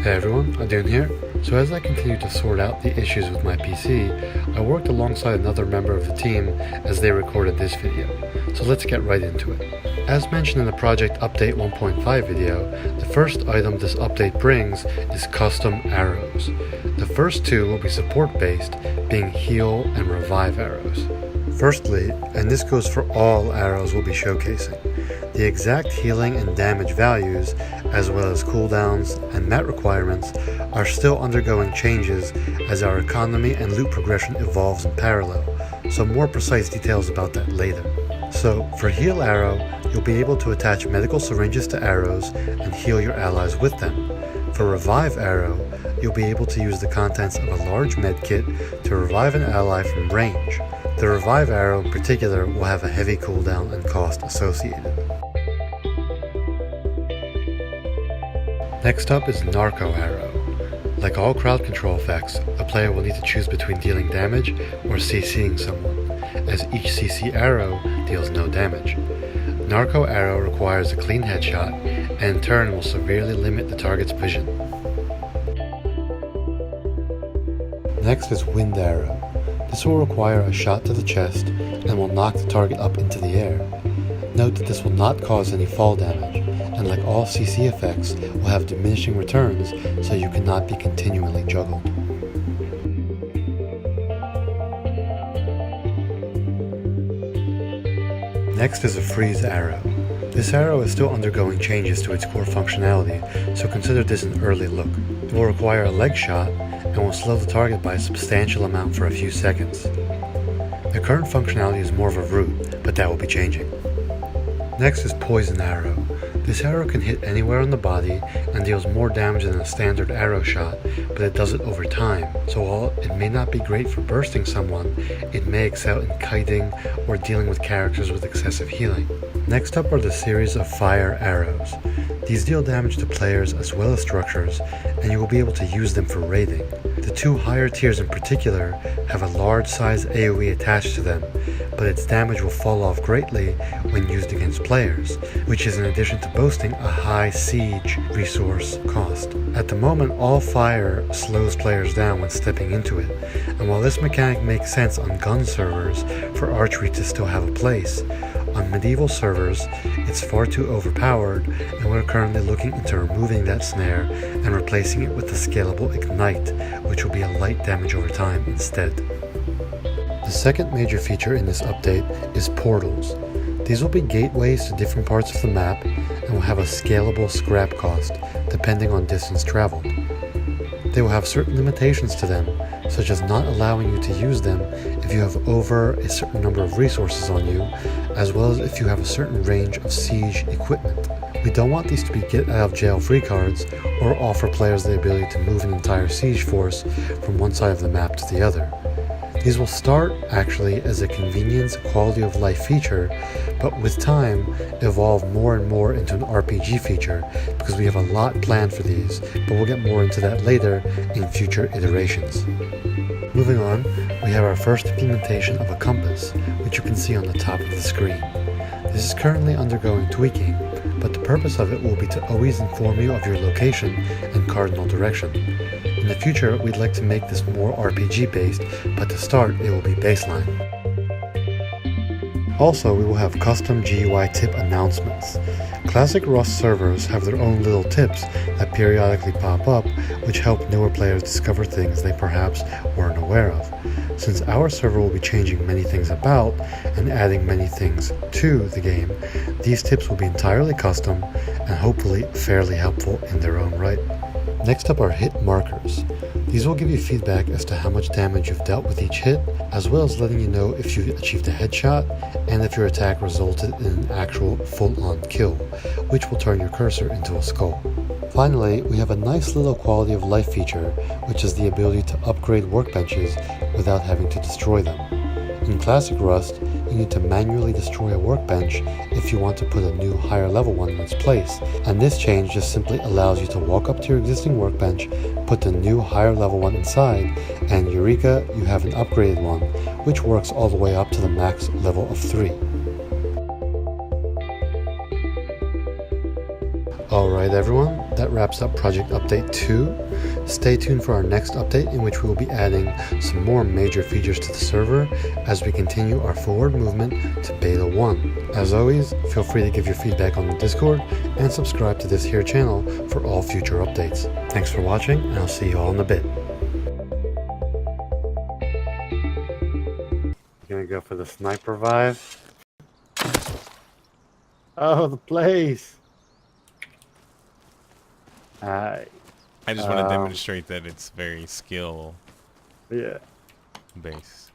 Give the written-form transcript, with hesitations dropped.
Hey everyone, Adun here. So as I continue to sort out the issues with my PC, I worked alongside another member of the team as they recorded this video. So let's get right into it. As mentioned in the Project Update 1.5 video, the first item this update brings is custom arrows. The first two will be support based, being heal and revive arrows. Firstly, and this goes for all arrows we'll be showcasing, the exact healing and damage values, as well as cooldowns and mat requirements, are still undergoing changes as our economy and loot progression evolves in parallel, so more precise details about that later. So, for heal arrow, you'll be able to attach medical syringes to arrows and heal your allies with them. For revive arrow, you'll be able to use the contents of a large med kit to revive an ally from range. The revive arrow in particular will have a heavy cooldown and cost associated. Next up is Narco Arrow. Like all crowd control effects, a player will need to choose between dealing damage or CCing someone, as each CC arrow deals no damage. Narco Arrow requires a clean headshot and in turn will severely limit the target's vision. Next is Wind Arrow. This will require a shot to the chest and will knock the target up into the air. Note that this will not cause any fall damage, and like all CC effects, will have diminishing returns, so you cannot be continually juggled. Next is a Freeze Arrow. This arrow is still undergoing changes to its core functionality, so consider this an early look. It will require a leg shot and will slow the target by a substantial amount for a few seconds. The current functionality is more of a root, but that will be changing. Next is Poison Arrow. This arrow can hit anywhere on the body and deals more damage than a standard arrow shot, but it does it over time, so while it may not be great for bursting someone, it may excel in kiting or dealing with characters with excessive healing. Next up are the series of Fire Arrows. These deal damage to players as well as structures, and you will be able to use them for raiding. The two higher tiers in particular have a large size AoE attached to them, but its damage will fall off greatly when used against players, which is in addition to boasting a high siege resource cost. At the moment, all fire slows players down when stepping into it, and while this mechanic makes sense on gun servers for archery to still have a place, on medieval servers it's far too overpowered, and we're currently looking into removing that snare and replacing it with the scalable Ignite, which will be a light damage over time instead. The second major feature in this update is portals. These will be gateways to different parts of the map and will have a scalable scrap cost depending on distance traveled. They will have certain limitations to them, such as not allowing you to use them if you have over a certain number of resources on you, as well as if you have a certain range of siege equipment. We don't want these to be get out of jail free cards or offer players the ability to move an entire siege force from one side of the map to the other. These will start actually as a convenience quality of life feature, but with time evolve more and more into an RPG feature because we have a lot planned for these, but we'll get more into that later in future iterations. Moving on, we have our first implementation of a compass, which you can see on the top of the screen. This is currently undergoing tweaking, but the purpose of it will be to always inform you of your location and cardinal direction. In the future, we'd like to make this more RPG based, but to start, it will be baseline. Also, we will have custom GUI tip announcements. Classic Rust servers have their own little tips that periodically pop up, which help newer players discover things they perhaps weren't aware of. Since our server will be changing many things about and adding many things to the game, these tips will be entirely custom and hopefully fairly helpful in their own right. Next up are Hitmarkers. These will give you feedback as to how much damage you've dealt with each hit, as well as letting you know if you achieved a headshot and if your attack resulted in an actual full-on kill, which will turn your cursor into a skull. Finally, we have a nice little quality of life feature, which is the ability to upgrade workbenches without having to destroy them. In Classic Rust, you need to manually destroy a workbench if you want to put a new higher level one in its place, and this change just simply allows you to walk up to your existing workbench, put the new higher level one inside, and eureka, you have an upgraded one, which works all the way up to the max level of 3. Alright everyone, that wraps up Project Update 2. Stay tuned for our next update in which we will be adding some more major features to the server as we continue our forward movement to Beta 1. As always, feel free to give your feedback on the Discord and subscribe to this here channel for all future updates. Thanks for watching, and I'll see you all in a bit. Gonna go for the sniper vibe. Oh, the place! I just want to demonstrate that it's very skill yeah. based.